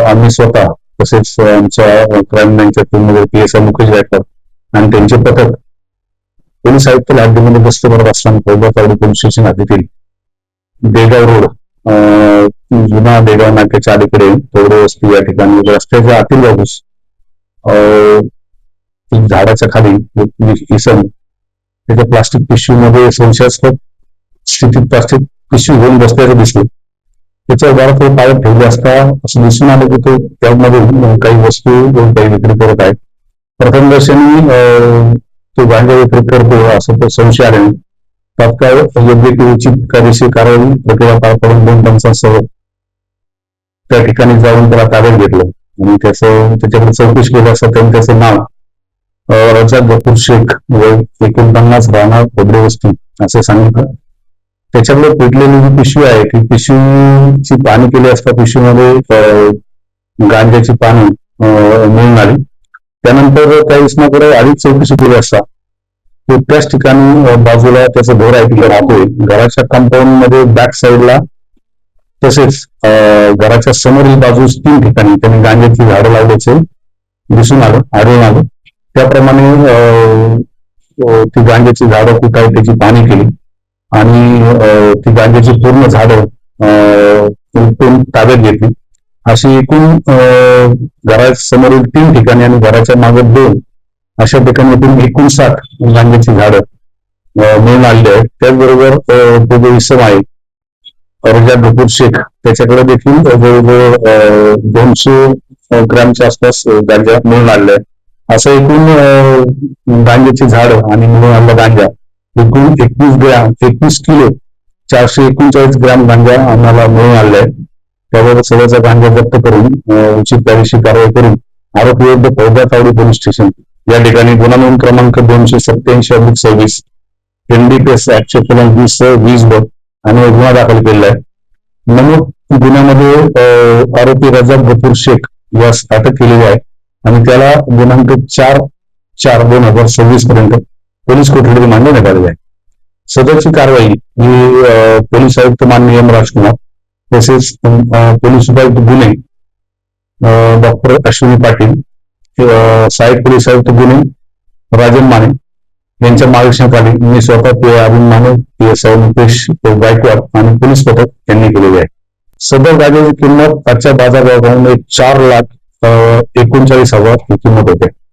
आम्ही स्वतः तसेच आमच्या क्राईम ब्रँचच्या टीममध्ये PSI मुकेश गायकवाड आणि त्यांचे पथक पोलीस आयुक्त हद्दीमध्ये गस्त करत असताना पौगडतावडी पोलीस स्टेशन हद्दीतील देगाव रोड जुना देगाव नाक्याच्या अलीकडे तोडे वस्ती या ठिकाणी रस्त्याच्या आतील बाजूस झाडाच्या खाली इसम त्याच्या प्लास्टिक पिशवीमध्ये संशयास्पद स्थितीत प्लास्टिक पिशवी घेऊन बसल्याचं दिसलं. त्याच्यावर बारा पायात ठेवले असता असं दिसून आलं की तो त्यामध्ये काही वस्तू काही विक्री करत आहे. प्रथमदर्शनी तो गांजा विक्री करतो असं तो संशय आल्याने तात्काळ योग्य ती उचित कायदेशीर कारवाई प्रक्रिया पार पडून 2 टंचांसह त्या ठिकाणी जाऊन त्याला ताब्यात घेतलं आणि त्याच्याकडे चौकशी केली असता त्यांनी त्याचं नाव रजाक गफूर शेख वय 49 राहणार खोबरे वस्ती असं सांगितलं. त्याच्याकडे पेटलेली जी पिशवी आहे ती पिशवीची पाहणी केली असता पिशवीमध्ये गांजाची पाने मिळून आली. त्यानंतर त्या इसमाकडे अधिक चौकशी केली असता तो त्याच ठिकाणी बाजूला त्याचं घर आहे तिथे राहतोय. घराच्या कंपाऊंड मध्ये बॅक साईडला तसेच घराच्या समोरील बाजूस 3 ठिकाणी त्यांनी गांजाची झाडं लावल्याचे दिसून आढळून आलं. त्याप्रमाणे ती गांजाची झाडं कुठं आहे त्याची पाहणी केली आणि ती गांजाची पूर्ण झाडं ताब्यात घेतली. अशी एकूण घरासमोरील 3 ठिकाणी आणि घराच्या मागे 2 अशा ठिकाणी 59 गांजाची झाडं मिळून आलेली आहेत. त्याचबरोबर तो जो इसम आहे रजाक गफूर शेख त्याच्याकडे देखील जवळजवळ 200 ग्रॅमच्या आसपास गांजा मिळून आलेला आहे. असं एकूण गांजाची झाडं आणि मिळून आलेला गांजा एकूण 21 किलो 439 ग्रॅम गांजा आम्हाला मिळून आलेला आहे. त्याबाबत सगळ्याचा गांजा जप्त करून उचित कायदेशीर कारवाई करून आरोपी विरुद्ध पौगडतावडी पोलीस स्टेशन या ठिकाणी गुन्हा नोंद क्रमांक 287/26 NDPS ऍक्टचे कलम 20/20 आणि गुन्हा दाखल केलेला आहे. नमूद गुन्ह्यामध्ये आरोपी रजाक गफूर शेख यास अटक केलेली आहे आणि त्याला दिनांक 4/4/2026 पर्यंत पोलीस कोठडीत मांडण्यात आलेली आहे. सदरची कारवाई ही पोलीस आयुक्त माननीय M. राजकुमार तसेच पोलीस उपायुक्त गुन्हे डॉक्टर अश्विनी पाटील, सहाय्यक पोलीस आयुक्त गुन्हे राजन माने यांच्या मार्गदर्शनात आली. मी स्वतः PI अरुण माने, PSI मुकेश गायकवाड आणि पोलीस पथक यांनी केलेले आहे. सदर गांजाची किंमत आजच्या बाजारभावाप्रमाणे 4,39,000 ही किंमत होते.